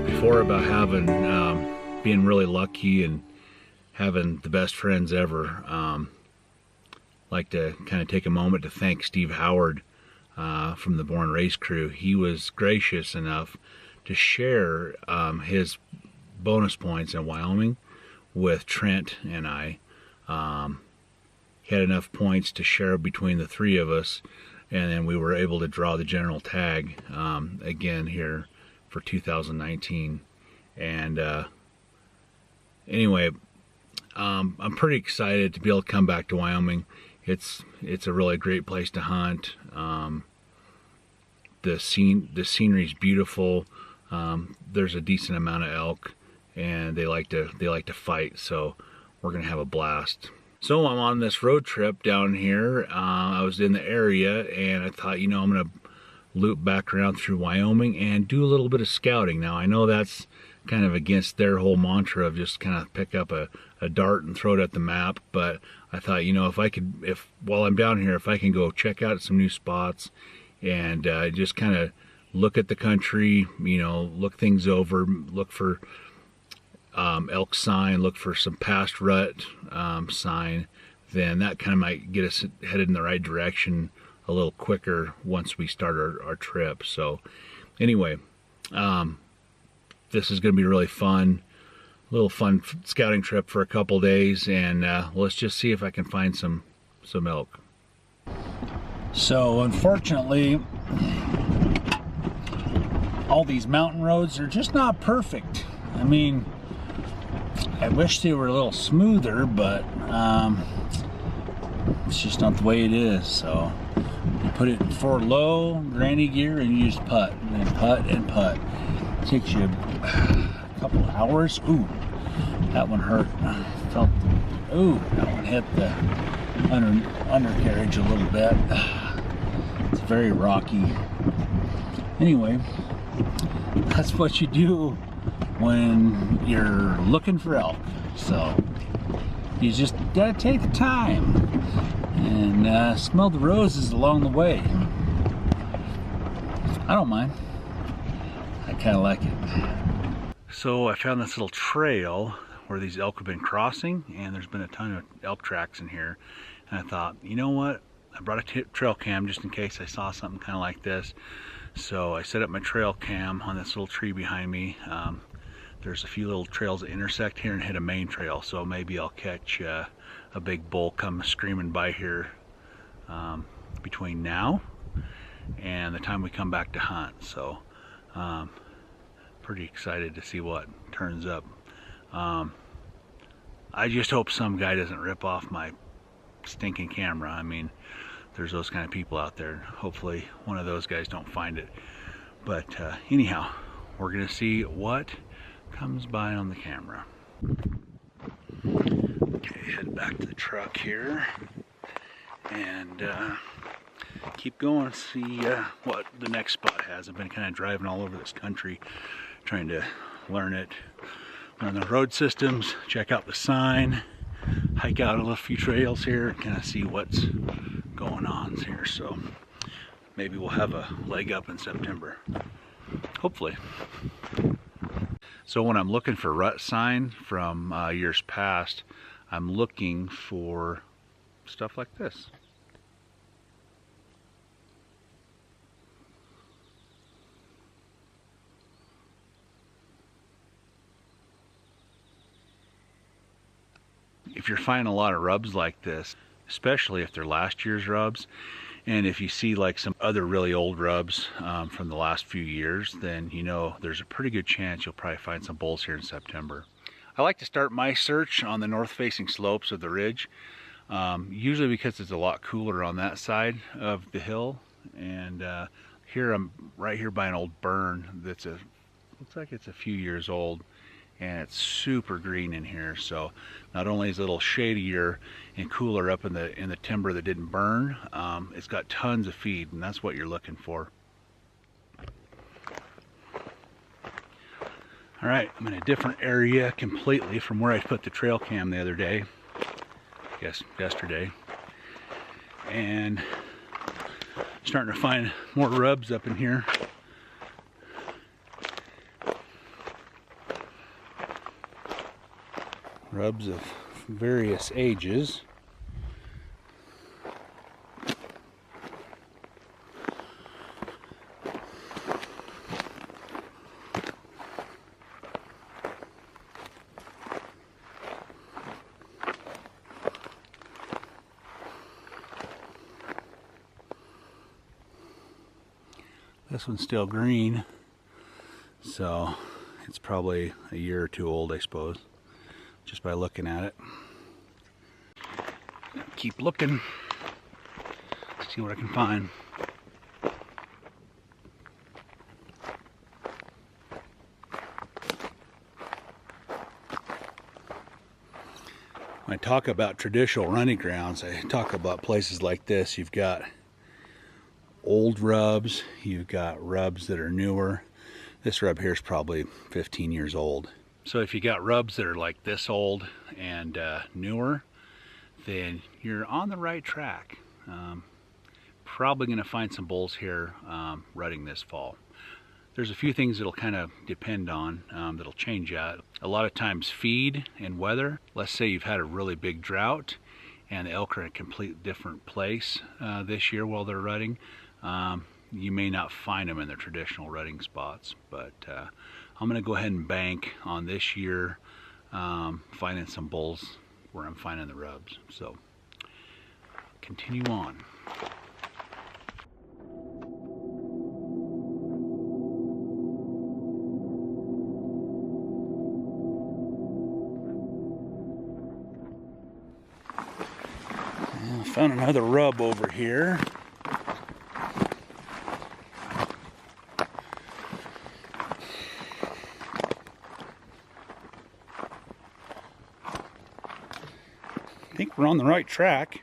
talked before about having being really lucky and having the best friends ever. Like to kind of take a moment to thank Steve Howard from the Born Race crew. He was gracious enough to share his bonus points in Wyoming with Trent and I. He had enough points to share between the three of us, and then we were able to draw the general tag again here for 2019. And anyway, I'm pretty excited to be able to come back to Wyoming. It's a really great place to hunt. The scenery's beautiful. There's a decent amount of elk, and they like to fight. So we're gonna have a blast. So I'm on this road trip down here. I was in the area, and I thought, you know, I'm gonna loop back around through Wyoming and do a little bit of scouting. Now I know that's kind of against their whole mantra of just kind of pick up a dart and throw it at the map, but I thought, you know, if while I'm down here, if I can go check out some new spots and just kind of look at the country, you know, look things over, look for elk sign, look for some past rut sign, then that kind of might get us headed in the right direction a little quicker once we start our trip. So anyway, this is going to be really fun. A little fun scouting trip for a couple days, and let's just see if I can find some elk. So unfortunately, all these mountain roads are just not perfect. I mean, I wish they were a little smoother, but it's just not the way it is. So you put it in 4 low, granny gear, and you just putt and putt and putt. It takes you a couple hours. Ooh, that one hurt. Ooh, that one hit the undercarriage a little bit. It's very rocky. Anyway, that's what you do when you're looking for elk. So you just gotta take the time and smell the roses along the way. I don't mind. I kind of like it. So I found this little trail where these elk have been crossing, and there's been a ton of elk tracks in here. And I thought, you know what? I brought a trail cam just in case I saw something kind of like this. So I set up my trail cam on this little tree behind me. There's a few little trails that intersect here and hit a main trail, so maybe I'll catch a big bull come screaming by here between now and the time we come back to hunt. So pretty excited to see what turns up. I just hope some guy doesn't rip off my stinking camera. I mean, there's those kind of people out there. Hopefully one of those guys don't find it. But anyhow, we're gonna see what comes by on the camera. Okay, head back to the truck here and keep going, see what the next spot has. I've been kind of driving all over this country trying to learn the road systems, check out the sign, hike out a few trails here, and kind of see what's going on here. So maybe we'll have a leg up in September, hopefully. So when I'm looking for rut sign from years past, I'm looking for stuff like this. If you're finding a lot of rubs like this, especially if they're last year's rubs, and if you see like some other really old rubs from the last few years, then you know there's a pretty good chance you'll probably find some bulls here in September. I like to start my search on the north-facing slopes of the ridge, usually because it's a lot cooler on that side of the hill. And here I'm right here by an old burn that's looks like it's a few years old, and it's super green in here. So not only is it a little shadier and cooler up in the timber that didn't burn, it's got tons of feed, and that's what you're looking for. All right, I'm in a different area completely from where I put the trail cam the other day, I guess yesterday, and starting to find more rubs up in here. Rubs of various ages. This one's still green, so it's probably a year or two old, I suppose, just by looking at it. Keep looking, see what I can find. When I talk about traditional running grounds, I talk about places like this. You've got old rubs, you've got rubs that are newer. This rub here is probably 15 years old. So if you got rubs that are like this old and newer, then you're on the right track. Probably going to find some bulls here rutting this fall. There's a few things that'll kind of depend on that'll change that. A lot of times feed and weather. Let's say you've had a really big drought and the elk are in a completely different place this year while they're rutting. You may not find them in their traditional rutting spots, but I'm going to go ahead and bank on this year finding some bulls where I'm finding the rubs. So continue on. I found another rub over here. I think we're on the right track.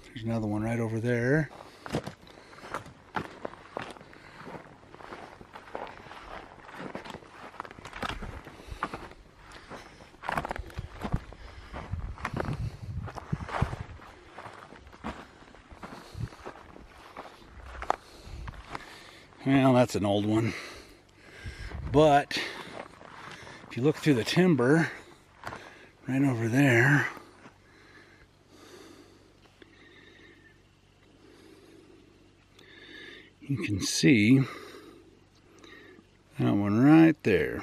There's another one right over there. Well, that's an old one. But if you look through the timber, right over there, you can see that one right there.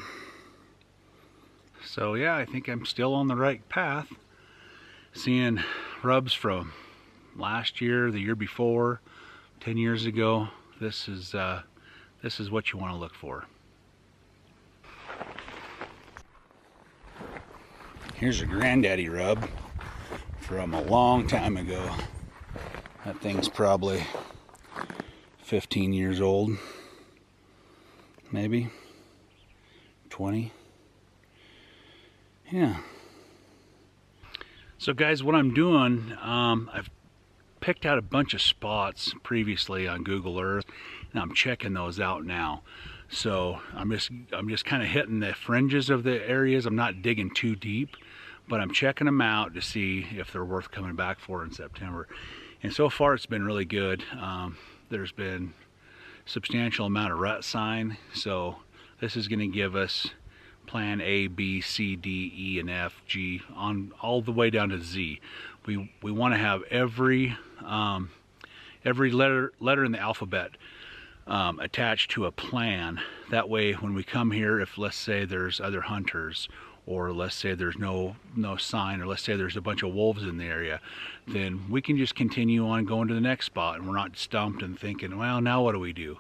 So yeah, I think I'm still on the right path. Seeing rubs from last year, the year before, 10 years ago. This is what you want to look for. Here's a granddaddy rub from a long time ago. That thing's probably 15 years old, maybe 20. Yeah. So guys, what I'm doing, I've picked out a bunch of spots previously on Google Earth, and I'm checking those out now. So I'm just kind of hitting the fringes of the areas. I'm not digging too deep, but I'm checking them out to see if they're worth coming back for in September. And so far it's been really good. There's been substantial amount of rut sign, so this is going to give us plan A, B, C, D, E, and F, G, on all the way down to Z. We want to have every letter in the alphabet attached to a plan. That way when we come here, if let's say there's other hunters, or let's say there's no sign, or let's say there's a bunch of wolves in the area, then we can just continue on going to the next spot, and we're not stumped and thinking, well, now what do we do?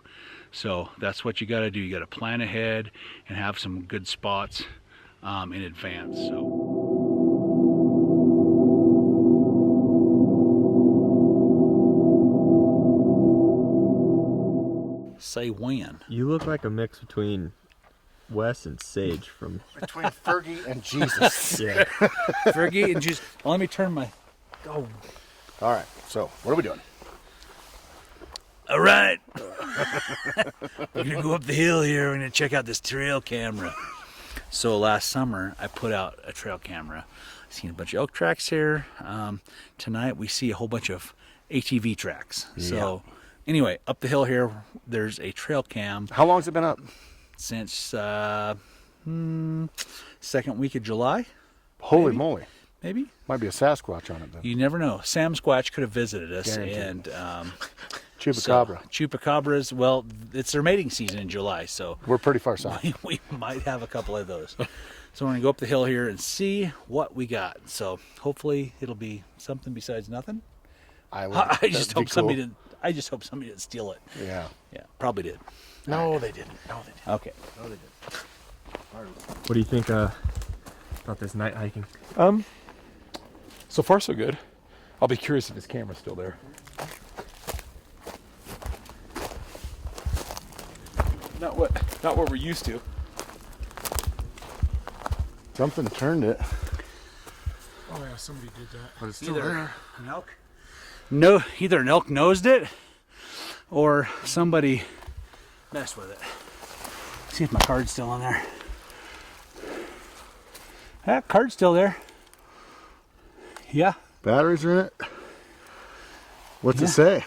So that's what you got to do. You got to plan ahead and have some good spots in advance. So. Say when. You look like a mix between Wes and Sage from... Between Fergie and Jesus. Yeah. Fergie and Jesus. Well, let me turn my... Oh. All right, so what are we doing? All right. We're going to go up the hill here. We're going to check out this trail camera. So last summer, I put out a trail camera. I've seen a bunch of elk tracks here. Tonight, we see a whole bunch of ATV tracks. So Anyway, up the hill here, there's a trail cam How long's it been up? since second week of July, Holy Maybe. moly. maybe. Might be a Sasquatch on it then. You never know. Sam Squatch could have visited us, Guaranteed. and Chupacabra. So, chupacabras. Well, it's their mating season in July, so We're pretty far south. we might have a couple of those. So we're gonna go up the hill here and see what we got. So hopefully it'll be something besides nothing. I just hope somebody didn't. I just hope somebody didn't steal it. Yeah. Yeah, probably did. No, they didn't. No, they didn't. Okay. No, they didn't. What do you think about this night hiking? So far, so good. I'll be curious if his camera's still there. Not what we're used to. Something turned it. Oh yeah, somebody did that. But it's still Either there. an elk. No, either an elk nosed it, or somebody messed with it. See if my card's still on there. That card's still there. Yeah, Batteries are in it. What's Yeah. it say?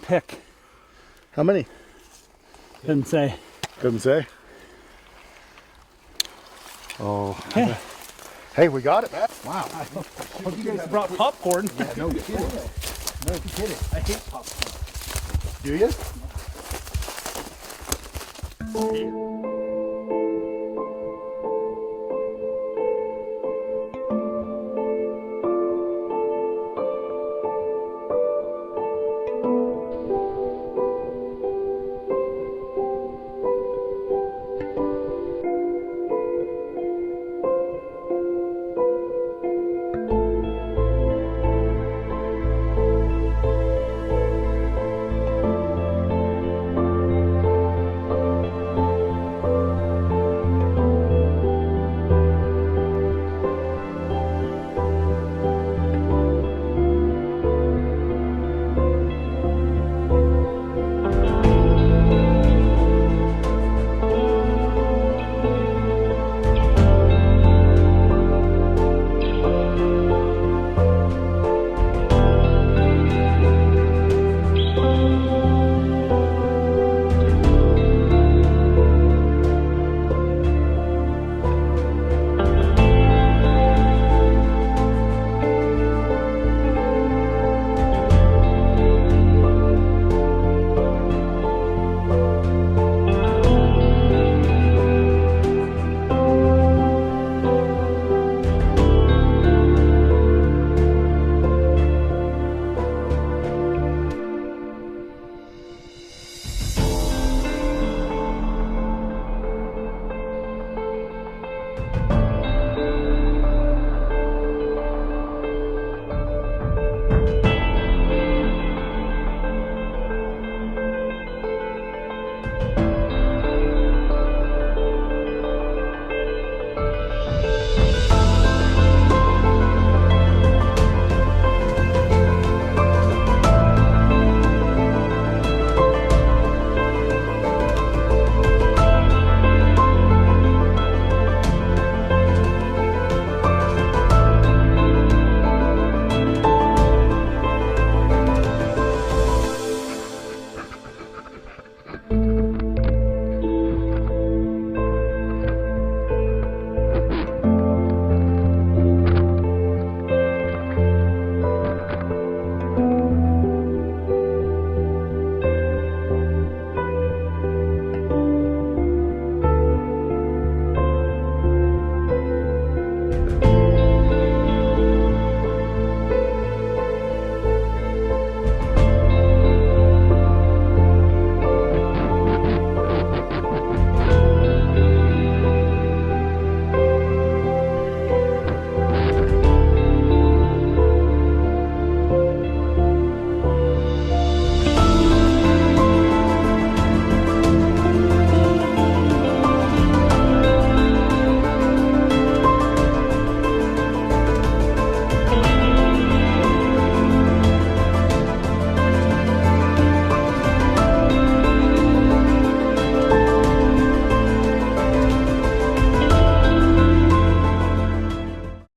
pick. How many? Didn't say. Doesn't say. Oh. Okay. Hey, we got it. Wow. Hope you guys brought popcorn. No kidding. No kidding. I hate popcorn. Do you?